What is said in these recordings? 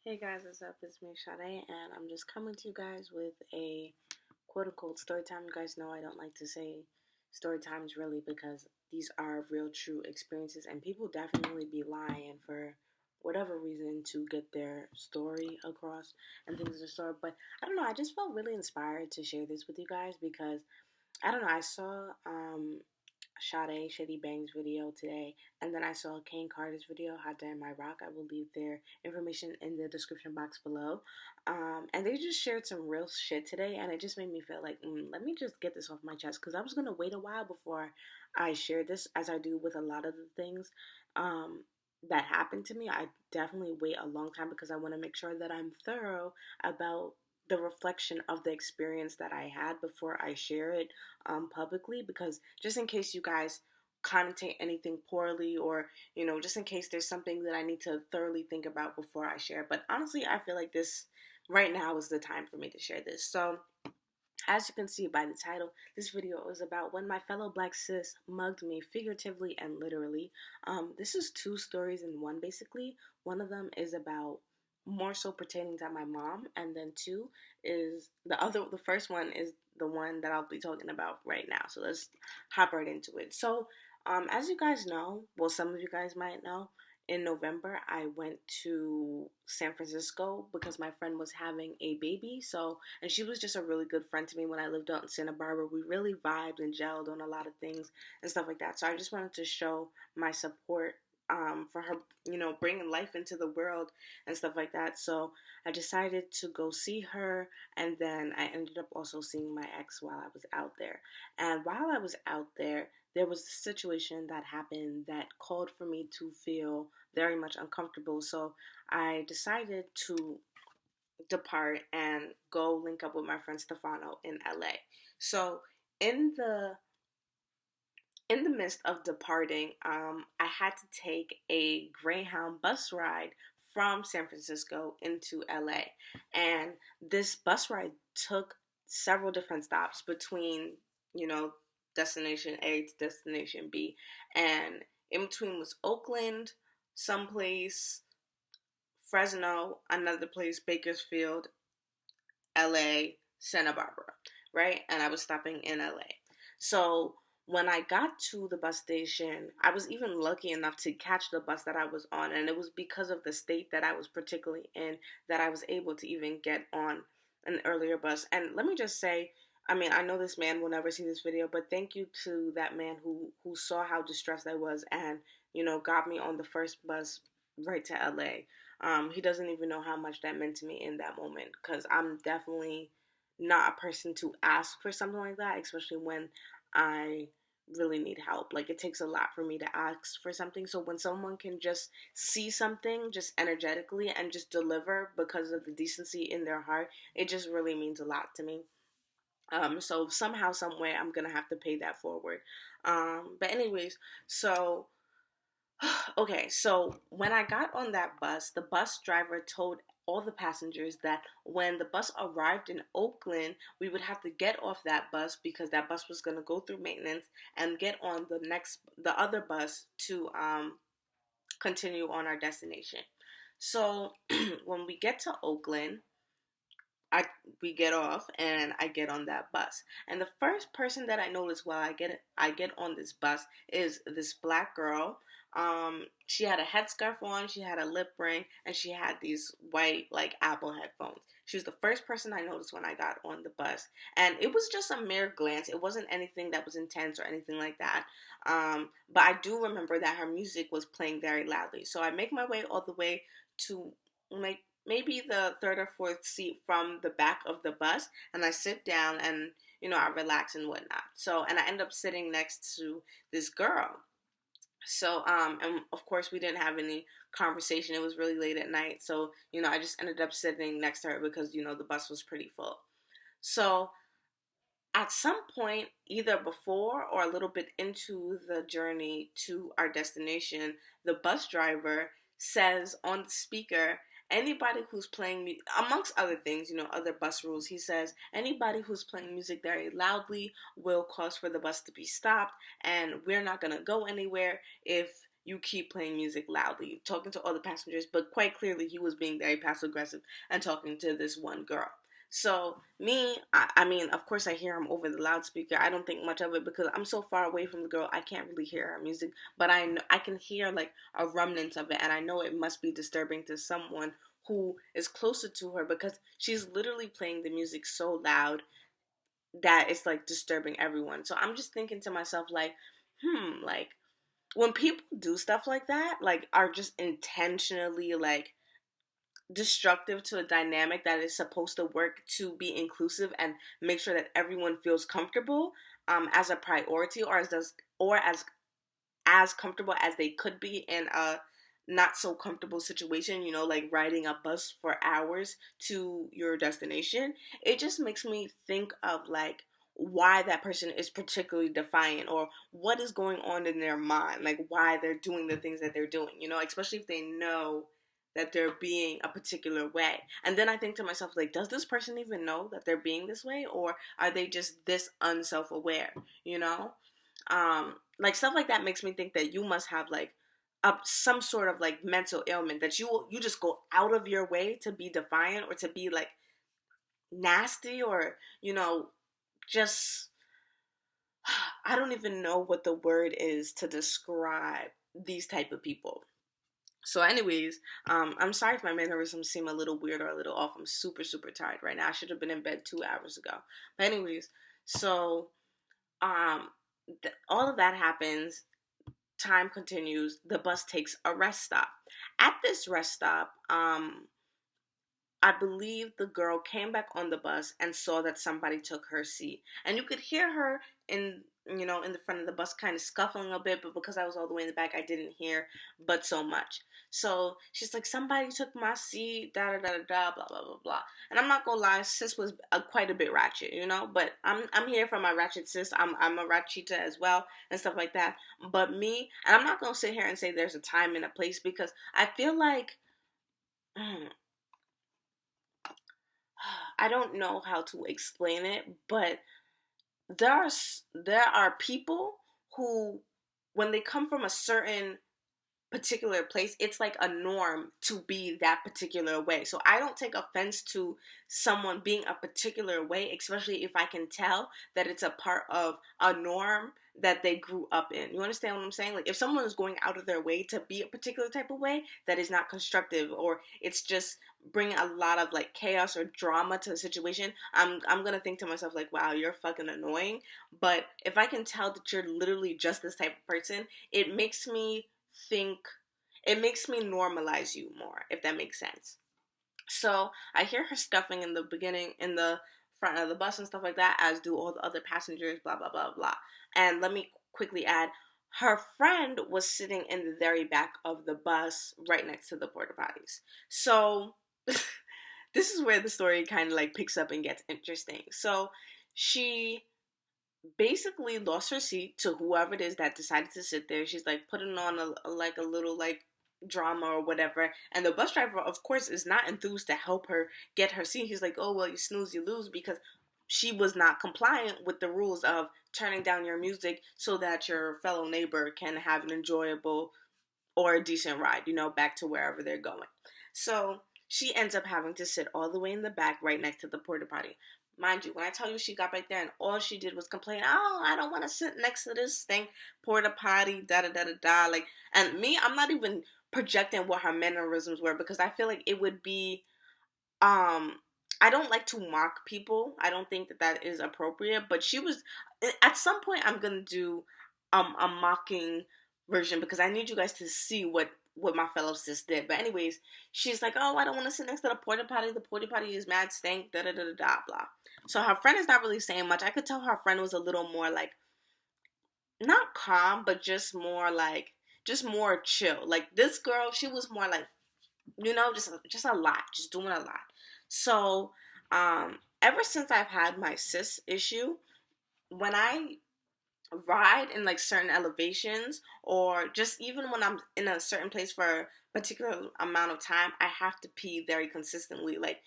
Hey guys, what's up? It's me, Sade, and I'm just coming to you guys with a quote-unquote story time. You guys know I don't like to say story times really because these are real, true experiences, and people definitely be lying for whatever reason to get their story across and things of the sort. But I don't know, I just felt really inspired to share this with you guys because I don't know, I saw Sade Shady Bang's video today, and then I saw Kane Carter's video, Hot Damn My Rock. I will leave their information in the description box below. And they just shared some real shit today, and it just made me feel like, let me just get this off my chest, because I was going to wait a while before I shared this, as I do with a lot of the things that happened to me. I definitely wait a long time because I want to make sure that I'm thorough about the reflection of the experience that I had before I share it publicly, because just in case you guys connotate anything poorly, or just in case there's something that I need to thoroughly think about before I share. But honestly, I feel like this right now is the time for me to share this. So as you can see by the title, this video is about when my fellow black sis mugged me figuratively and literally. This is two stories in one, basically. One of them is about more so pertaining to my mom, and then two is the first one is the one that I'll be talking about right now. So let's hop right into it. So, as you guys know, well, some of you guys might know, in November, I went to San Francisco because my friend was having a baby. So, and she was just a really good friend to me when I lived out in Santa Barbara. We really vibed and gelled on a lot of things and stuff like that. So I just wanted to show my support for her, bringing life into the world and stuff like that. So I decided to go see her, and then I ended up also seeing my ex while I was out there. And while I was out there was a situation that happened that called for me to feel very much uncomfortable. So I decided to depart and go link up with my friend Stefano in LA. So in the in the midst of departing, I had to take a Greyhound bus ride from San Francisco into LA. And this bus ride took several different stops between, you know, destination A to destination B. And in between was Oakland, someplace, Fresno, another place, Bakersfield, LA, Santa Barbara, right? And I was stopping in LA. So when I got to the bus station, I was even lucky enough to catch the bus that I was on. And it was because of the state that I was particularly in that I was able to even get on an earlier bus. And let me just say, I mean, I know this man will never see this video, but thank you to that man who saw how distressed I was and, got me on the first bus right to LA. He doesn't even know how much that meant to me in that moment, because I'm definitely not a person to ask for something like that, especially when I really need help. Like, it takes a lot for me to ask for something. So when someone can just see something just energetically and just deliver because of the decency in their heart, it just really means a lot to me. So somehow, some way, I'm gonna have to pay that forward. But anyways, so okay, so when I got on that bus, the bus driver told all the passengers that when the bus arrived in Oakland, we would have to get off that bus because that bus was going to go through maintenance and get on the other bus to continue on our destination. So when we get to Oakland, I we get off and I get on that bus. And the first person that I notice while I get on this bus is this black girl. She had a headscarf on, she had a lip ring, and she had these white like Apple headphones. She was the first person I noticed when I got on the bus, and it was just a mere glance. It wasn't anything that was intense or anything like that. But I do remember that her music was playing very loudly. So I make my way all the way to like maybe the third or fourth seat from the back of the bus, and I sit down and I relax and whatnot. So, and I end up sitting next to this girl. So, and of course we didn't have any conversation. It was really late at night, so I just ended up sitting next to her because the bus was pretty full. So at some point, either before or a little bit into the journey to our destination, the bus driver says on the speaker, anybody who's playing amongst other things, other bus rules, he says anybody who's playing music very loudly will cause for the bus to be stopped, and we're not going to go anywhere if you keep playing music loudly, talking to other passengers, but quite clearly he was being very passive aggressive and talking to this one girl. So me, I mean, of course I hear him over the loudspeaker. I don't think much of it because I'm so far away from the girl. I can't really hear her music, but I can hear like a remnant of it, and I know it must be disturbing to someone who is closer to her because she's literally playing the music so loud that it's like disturbing everyone. So I'm just thinking to myself like, like when people do stuff like that, like are just intentionally like destructive to a dynamic that is supposed to work to be inclusive and make sure that everyone feels comfortable as a priority, or as comfortable as they could be in a not so comfortable situation, you know, like riding a bus for hours to your destination. It just makes me think of like why that person is particularly defiant, or what is going on in their mind, like why they're doing the things that they're doing, you know, especially if they know that they're being a particular way. And then I think to myself, like, does this person even know that they're being this way, or are they just this unself-aware, you know? Like stuff like that makes me think that you must have like some sort of like mental ailment, that you just go out of your way to be defiant or to be like nasty, or you know, just I don't even know what the word is to describe these type of people. So anyways, I'm sorry if my mannerisms seem a little weird or a little off. I'm super super tired right now. I should have been in bed 2 hours ago. But anyways, so um all of that happens. Time continues. The bus takes a rest stop. At this rest stop, I believe the girl came back on the bus and saw that somebody took her seat. And you could hear her in, you know, in the front of the bus kind of scuffling a bit, but because I was all the way in the back, I didn't hear but so much. So she's like, somebody took my seat, da da da da da, blah blah blah blah. And I'm not gonna lie, sis was quite a bit ratchet, you know. But I'm here for my ratchet sis. I'm a ratcheta as well and stuff like that. But me, and I'm not gonna sit here and say there's a time and a place, because I feel like. I don't know how to explain it, but there are people who, when they come from a certain particular place, it's like a norm to be that particular way. So I don't take offense to someone being a particular way, especially if I can tell that it's a part of a norm that they grew up in. You understand what I'm saying? Like if someone is going out of their way to be a particular type of way, that is not constructive, or it's just bringing a lot of like chaos or drama to the situation, I'm gonna think to myself like, wow, you're fucking annoying. But if I can tell that you're literally just this type of person, it makes me think, it makes me normalize you more, if that makes sense. So I hear her scuffling in the beginning, in the front of the bus and stuff like that, as do all the other passengers, blah blah blah blah. And let me quickly add, her friend was sitting in the very back of the bus right next to the porta potties. So this is where the story kind of like picks up and gets interesting. So she basically lost her seat to whoever it is that decided to sit there. She's like putting on like a little like drama or whatever, and the bus driver of course is not enthused to help her get her seat. He's like, oh well, you snooze you lose, because she was not compliant with the rules of turning down your music so that your fellow neighbor can have an enjoyable or a decent ride, you know, back to wherever they're going. So she ends up having to sit all the way in the back right next to the porta potty. Mind you, when I tell you she got back there and all she did was complain, oh, I don't want to sit next to this thing, porta potty, da da da da da. Like, and me, I'm not even projecting what her mannerisms were, because I feel like it would be, um, I don't like to mock people. I don't think that that is appropriate, but she was, at some point I'm going to do a mocking version, because I need you guys to see what my fellow sis did. But anyways, she's like, oh, I don't want to sit next to the porta potty. The porta potty is mad stank, da da da da da blah. So her friend is not really saying much. I could tell her friend was a little more like, not calm, but just more chill. Like this girl, she was more like, you know, just a lot, just doing a lot. So ever since I've had my sis issue, when I ride in like certain elevations, or just even when I'm in a certain place for a particular amount of time, I have to pee very consistently. Like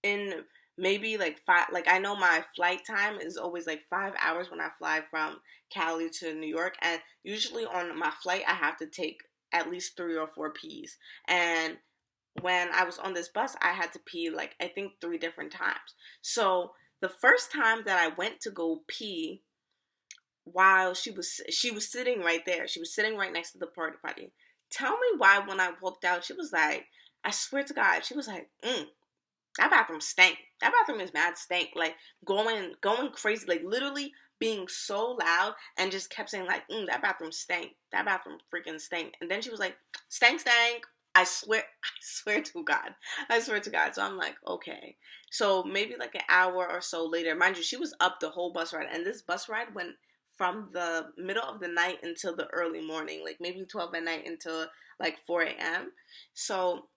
in maybe like five, like I know my flight time is always like 5 hours when I fly from Cali to New York, and usually on my flight I have to take at least 3 or 4 pees. And when I was on this bus, I had to pee like I think 3 different times. So the first time that I went to go pee, while she was sitting right there, she was sitting right next to the porta potty. Tell me why when I walked out, she was like, I swear to God, she was like, that bathroom stank. That bathroom is mad stank. Like going crazy, like literally being so loud and just kept saying like, that bathroom stank. That bathroom freaking stank. And then she was like, stank, stank. I swear to God. I swear to God. So I'm like, okay. So maybe like an hour or so later, mind you, she was up the whole bus ride. And this bus ride went from the middle of the night until the early morning, like maybe 12 at night until like 4 a.m. So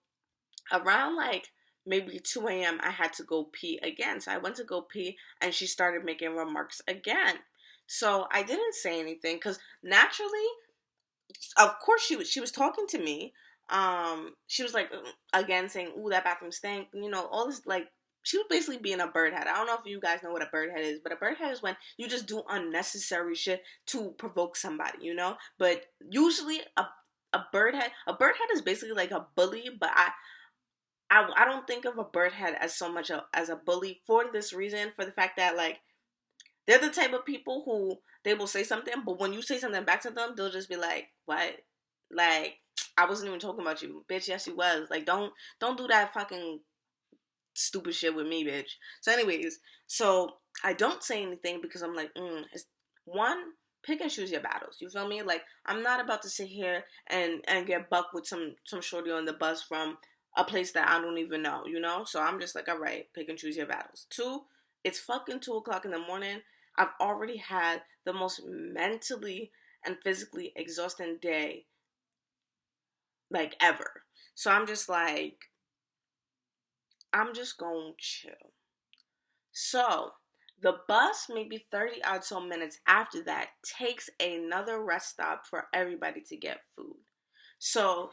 around like maybe 2 a.m., I had to go pee again. So I went to go pee and she started making remarks again. So I didn't say anything because naturally, of course, she was talking to me. She was like again saying, "Ooh, that bathroom stank." All this like she was basically being a bird head. I don't know if you guys know what a bird head is, but a bird head is when you just do unnecessary shit to provoke somebody, But usually a bird head is basically like a bully, but I don't think of a bird head as so much as a bully for this reason, for the fact that like they're the type of people who they will say something, but when you say something back to them, they'll just be like, "What? Like, I wasn't even talking about you, bitch. Yes, you was. Like, don't do that fucking stupid shit with me, bitch." So, anyways, so I don't say anything because I'm like, it's one, pick and choose your battles. You feel me? Like, I'm not about to sit here and get bucked with some shorty on the bus from a place that I don't even know. So I'm just like, all right, pick and choose your battles. Two, it's fucking 2 o'clock in the morning. I've already had the most mentally and physically exhausting day like ever. So I'm just like, I'm just gonna chill. So the bus, maybe 30 odd so minutes after that, takes another rest stop for everybody to get food. So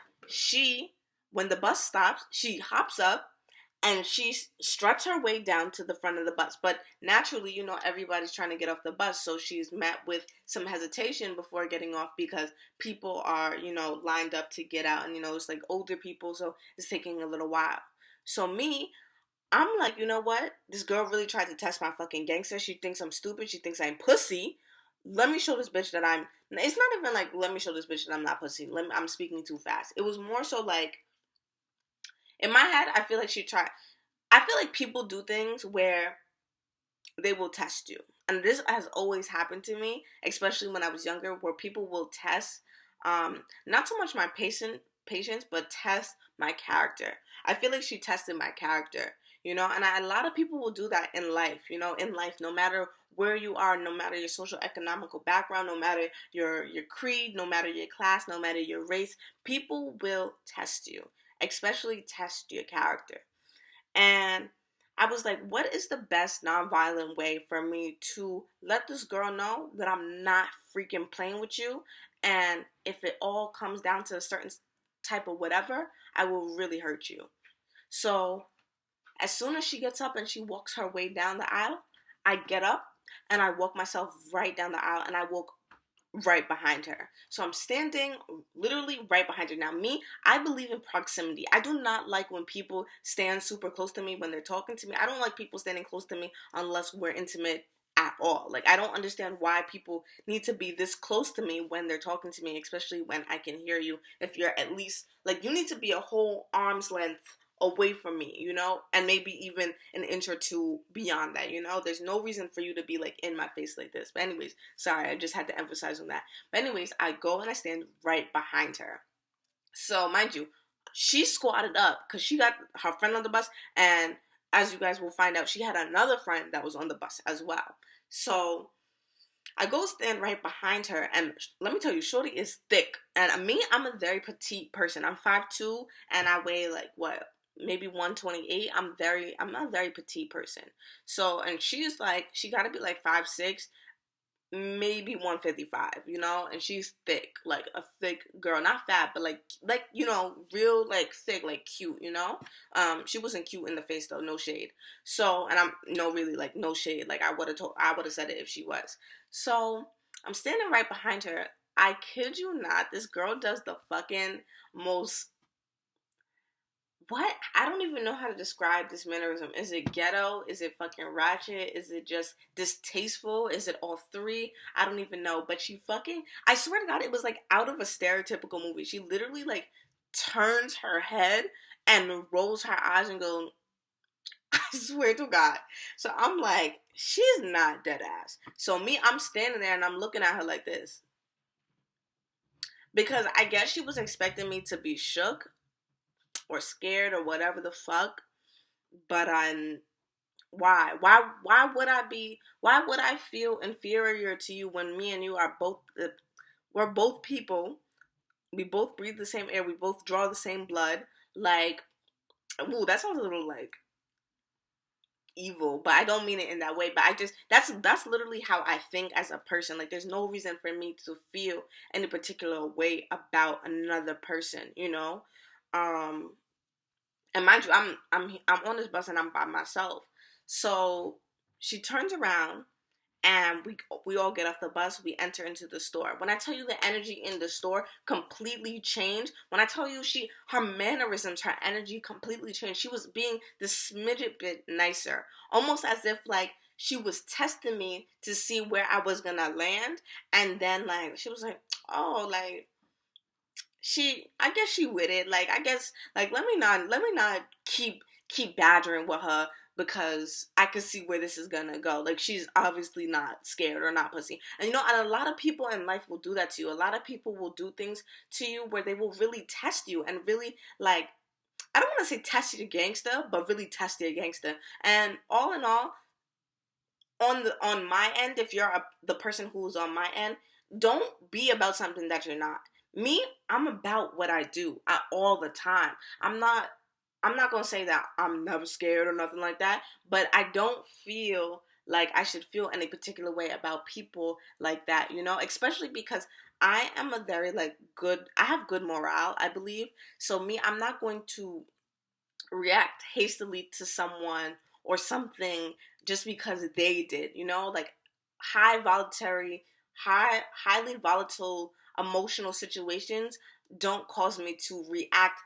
when the bus stops, she hops up and she struts her way down to the front of the bus. But naturally, everybody's trying to get off the bus, so she's met with some hesitation before getting off because people are, lined up to get out, and it's like older people, so it's taking a little while. So I'm like, you know what? This girl really tried to test my fucking gangster. She thinks I'm stupid. She thinks I'm pussy. Let me show this bitch that I'm. It's not even like, let me show this bitch that I'm not pussy. I'm speaking too fast. It was more so like, in my head, I feel like she tried. I feel like people do things where they will test you. And this has always happened to me, especially when I was younger, where people will test, not so much my patience, but test my character. I feel like she tested my character, and a lot of people will do that in life, no matter where you are, no matter your social economical background, no matter your creed, no matter your class, no matter your race, people will test you, especially test your character. And I was like, what is the best nonviolent way for me to let this girl know that I'm not freaking playing with you? And if it all comes down to a certain type of whatever, I will really hurt you. So as soon as she gets up and she walks her way down the aisle, I get up and I walk myself right down the aisle, and I walk right behind her. So I'm standing literally right behind her. Now, I believe in proximity. I do not like when people stand super close to me when they're talking to me. I don't like people standing close to me unless we're intimate at all. Like, I don't understand why people need to be this close to me when they're talking to me, especially when I can hear you. If you're at least, like, you need to be a whole arm's length away from me, and maybe even an inch or two beyond that, there's no reason for you to be like in my face like this. But anyways, sorry, I just had to emphasize on that. But anyways, I go and I stand right behind her. So mind you, she squatted up because she got her friend on the bus, and as you guys will find out, she had another friend that was on the bus as well. So I go stand right behind her, and let me tell you, shorty is thick. And I'm a very petite person. I'm 5'2", and I weigh like what, maybe 128. I'm a very petite person. So, and she's like, she gotta be like 5'6", maybe 155, and she's thick, like a thick girl, not fat, but like real like thick, like cute, she wasn't cute in the face though, no shade. So, and I'm no really like no shade, like I would have said it if she was. So I'm standing right behind her. I kid you not, this girl does the fucking most, what? I don't even know how to describe this mannerism. Is it ghetto? Is it fucking ratchet? Is it just distasteful? Is it all three? I don't even know. But she fucking, I swear to God, it was like out of a stereotypical movie. She literally like turns her head and rolls her eyes and goes, I swear to God. So I'm like, she's not dead ass. So me, I'm standing there and I'm looking at her like this. Because I guess she was expecting me to be shook or scared or whatever the fuck. But I'm, why would I be, why would I feel inferior to you when me and you are both, we're both people. We both breathe the same air. We both draw the same blood. Like, ooh, that sounds a little like evil, but I don't mean it in that way. But I just, that's literally how I think as a person. Like, there's no reason for me to feel any particular way about another person, you know. And mind you, I'm on this bus and I'm by myself. So she turns around and we all get off the bus. We enter into the store. When I tell you the energy in the store completely changed, when I tell you her mannerisms, her energy completely changed. She was being this smidget bit nicer, almost as if like she was testing me to see where I was gonna land. And then like she was like, oh, like I guess she with it. Like, I guess, like, let me not keep badgering with her because I can see where this is gonna go. Like, she's obviously not scared or not pussy. And you know, and a lot of people in life will do that to you. A lot of people will do things to you where they will really test you and really, like, I don't want to say test you to gangster, but really test you gangster. And all in all, on my end, if you're the person who's on my end, don't be about something that you're not. Me, I'm about what I do all the time. I'm not gonna say that I'm never scared or nothing like that, but I don't feel like I should feel any particular way about people like that, you know, especially because I am a very like I have good morale, I believe. So me, I'm not going to react hastily to someone or something just because they did, you know, like highly volatile emotional situations don't cause me to react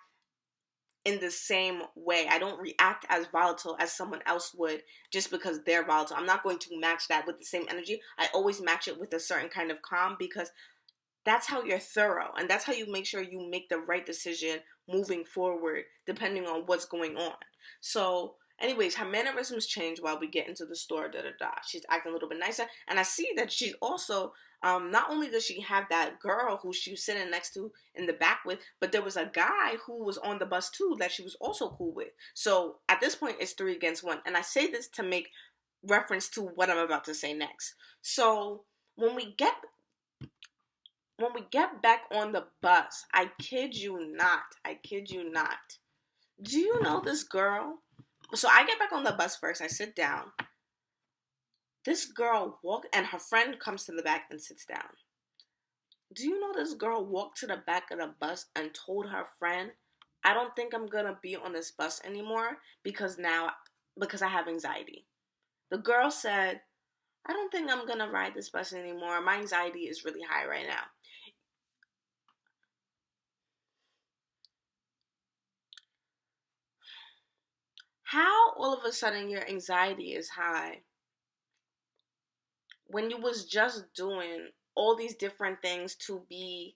in the same way. I don't react as volatile as someone else would just because they're volatile. I'm not going to match that with the same energy. I always match it with a certain kind of calm because that's how you're thorough and that's how you make sure you make the right decision moving forward depending on what's going on. So anyways, her mannerisms change while we get into the store. She's acting a little bit nicer, and I see that she's also not only does she have that girl who she was sitting next to in the back with, but there was a guy who was on the bus too that she was also cool with. So at this point it's 3 against 1, and I say this to make reference to what I'm about to say next. So when we get back on the bus, I kid you not. Do you know this girl? So I get back on the bus first. I sit down. This girl and her friend comes to the back and sits down. Do you know this girl walked to the back of the bus and told her friend, I don't think I'm going to be on this bus anymore because I have anxiety. The girl said, I don't think I'm going to ride this bus anymore. My anxiety is really high right now. How all of a sudden your anxiety is high when you was just doing all these different things to be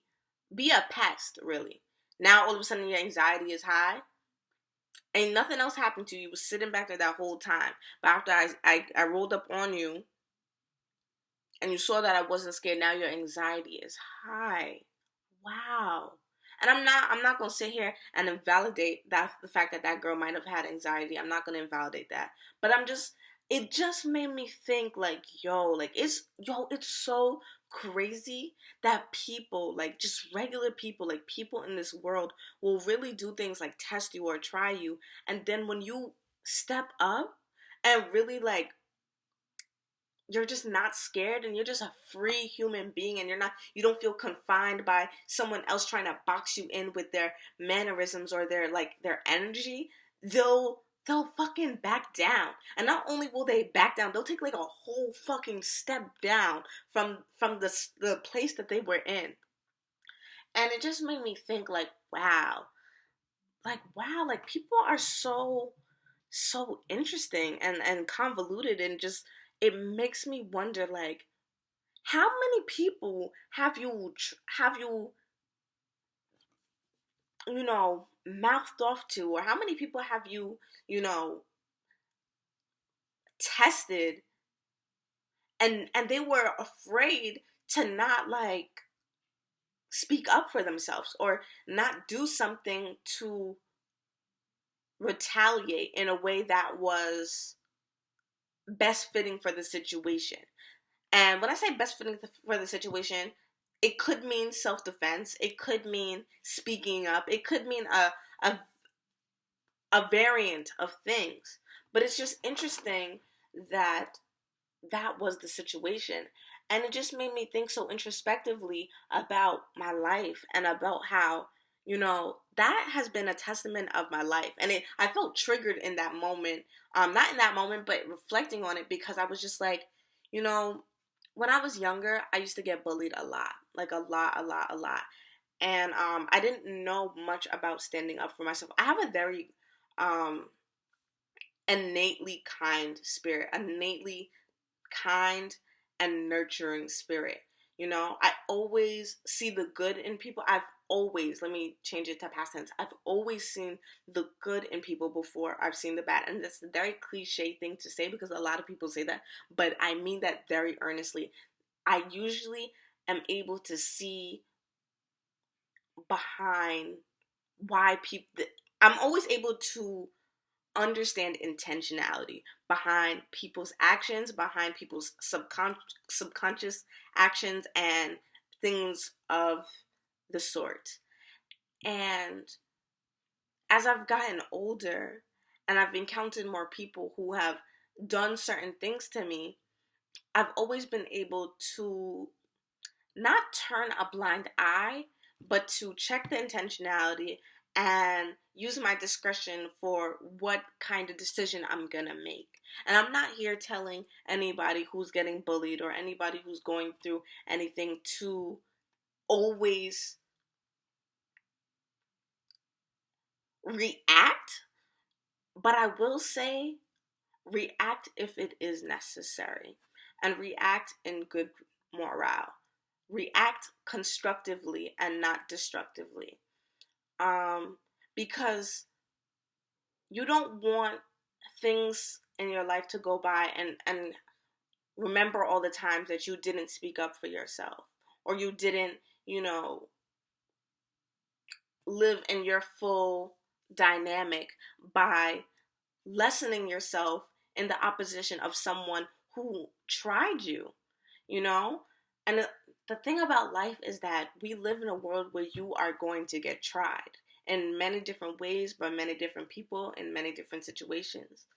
a pest, really? Now all of a sudden your anxiety is high. Ain't nothing else happened to you. You was sitting back there that whole time. But after I rolled up on you and you saw that I wasn't scared, now your anxiety is high. Wow. And I'm not gonna sit here and invalidate the fact that that girl might have had anxiety. I'm not gonna invalidate that. But it just made me think like, it's so crazy that people, like just regular people, like people in this world will really do things like test you or try you. And then when you step up and really like you're just not scared and you're just a free human being and you don't feel confined by someone else trying to box you in with their mannerisms or their energy, they'll fucking back down. And not only will they back down, they'll take like a whole fucking step down from the place that they were in. And it just made me think, like, wow. Like people are so interesting and convoluted, and just it makes me wonder, like, how many people have you mouthed off to, or how many people have you know tested, and they were afraid to not, like, speak up for themselves, or not do something to retaliate in a way that was best fitting for the situation. And when I say best fitting for the situation, it could mean self-defense, it could mean speaking up, it could mean a, a variant of things. But it's just interesting that that was the situation. And it just made me think so introspectively about my life, and about how, that has been a testament of my life. And I felt triggered in that moment. Not in that moment, but reflecting on it, because I was just like, you know, when I was younger, I used to get bullied a lot. Like a lot, a lot, a lot. And I didn't know much about standing up for myself. I have a very um innately kind spirit, innately kind and nurturing spirit. I always see the good in people. Let me change it to past tense. I've always seen the good in people before I've seen the bad. And that's a very cliche thing to say, because a lot of people say that, but I mean that very earnestly. I usually am able to see behind why people, I'm always able to understand intentionality behind people's actions, behind people's subconscious actions, and things of the sort. And as I've gotten older and I've encountered more people who have done certain things to me, I've always been able to not turn a blind eye, but to check the intentionality and use my discretion for what kind of decision I'm gonna make. And I'm not here telling anybody who's getting bullied or anybody who's going through anything to always react, but I will say react if it is necessary, and react in good morale. React constructively and not destructively. Because you don't want things in your life to go by, and remember all the times that you didn't speak up for yourself, or you didn't, live in your full dynamic by lessening yourself in the opposition of someone who tried you, you know? And the thing about life is that we live in a world where you are going to get tried in many different ways by many different people in many different situations.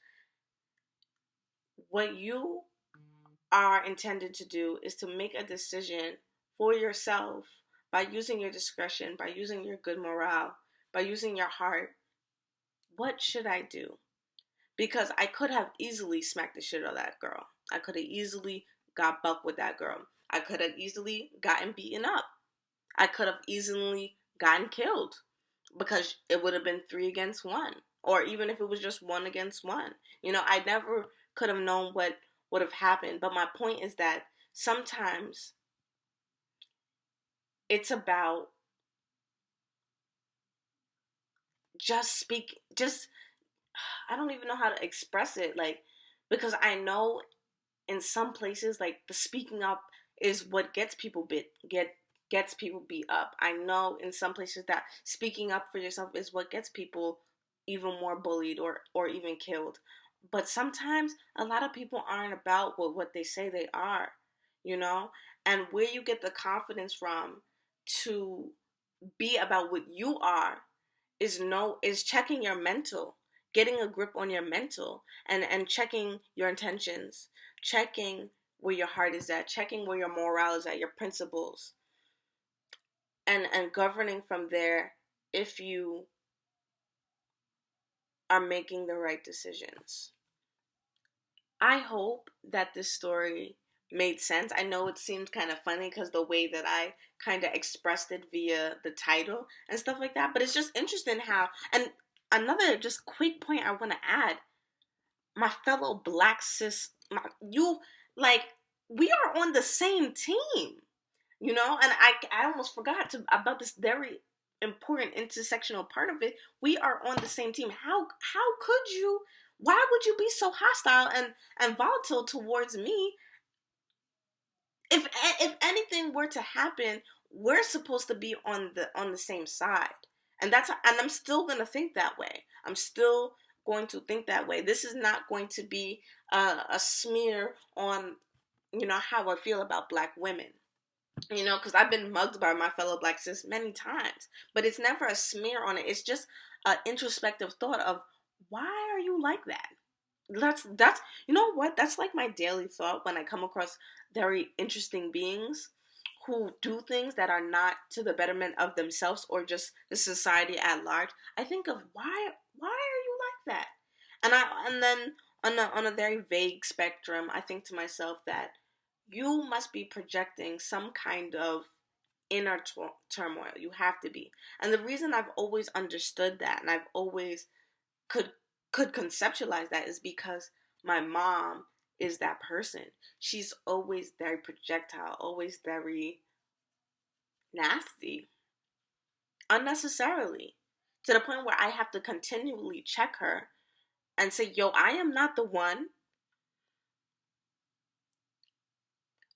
What you are intended to do is to make a decision for yourself by using your discretion, by using your good morale, by using your heart. What should I do? Because I could have easily smacked the shit out of that girl. I could have easily got bucked with that girl. I could have easily gotten beaten up. I could have easily gotten killed, because it would have been 3 against 1. Or even if it was just 1 against 1. I never could have known what would have happened. But my point is that sometimes it's about just I don't even know how to express it, like, because I know in some places, like, the speaking up is what gets people beat up. I know in some places that speaking up for yourself is what gets people even more bullied, or even killed. But sometimes a lot of people aren't about what they say they are, you know? And where you get the confidence from to be about what you are is checking your mental, getting a grip on your mental, and checking your intentions, checking where your heart is at, checking where your morale is at, your principles, and governing from there if you are making the right decisions. I hope that this story made sense. I know it seemed kind of funny because the way that I kind of expressed it via the title and stuff like that. But it's just interesting how, and another just quick point I want to add, my fellow black cis, you, like, we are on the same team, you know? And I almost forgot about this very important intersectional part of it. We are on the same team. How could you, why would you be so hostile and volatile towards me? If anything were to happen, we're supposed to be on the same side, and I'm still gonna think that way. I'm still going to think that way. This is not going to be a smear on, you know, how I feel about black women. You know, because I've been mugged by my fellow black sis many times, but it's never a smear on it. It's just an introspective thought of, why are you like that? That's you know what, that's like my daily thought when I come across very interesting beings who do things that are not to the betterment of themselves or just the society at large. I think of, why are you like that? And then on a very vague spectrum, I think to myself that you must be projecting some kind of inner turmoil. You have to be. And the reason I've always understood that, and I've always could could conceptualize that, is because my mom is that person. She's always very projectile, always very nasty, unnecessarily, to the point where I have to continually check her and say, yo, I am not the one.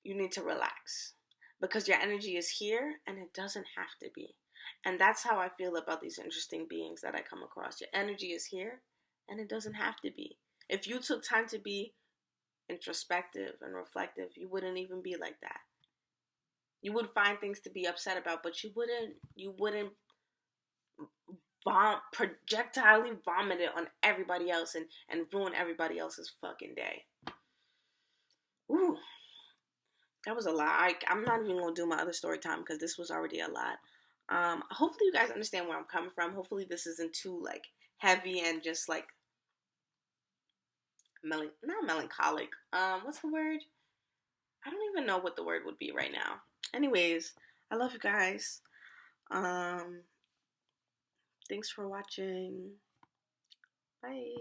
You need to relax because your energy is here and it doesn't have to be. And that's how I feel about these interesting beings that I come across. Your energy is here and it doesn't have to be. If you took time to be introspective and reflective, you wouldn't even be like that. You would find things to be upset about, but you wouldn't projectilely vomit it on everybody else and ruin everybody else's fucking day. Ooh, that was a lot. I'm not even gonna do my other story time because this was already a lot. Hopefully you guys understand where I'm coming from. Hopefully this isn't too like heavy and just like not melancholic. What's the word? I don't even know what the word would be right now. Anyways, I love you guys. Um, thanks for watching. Bye.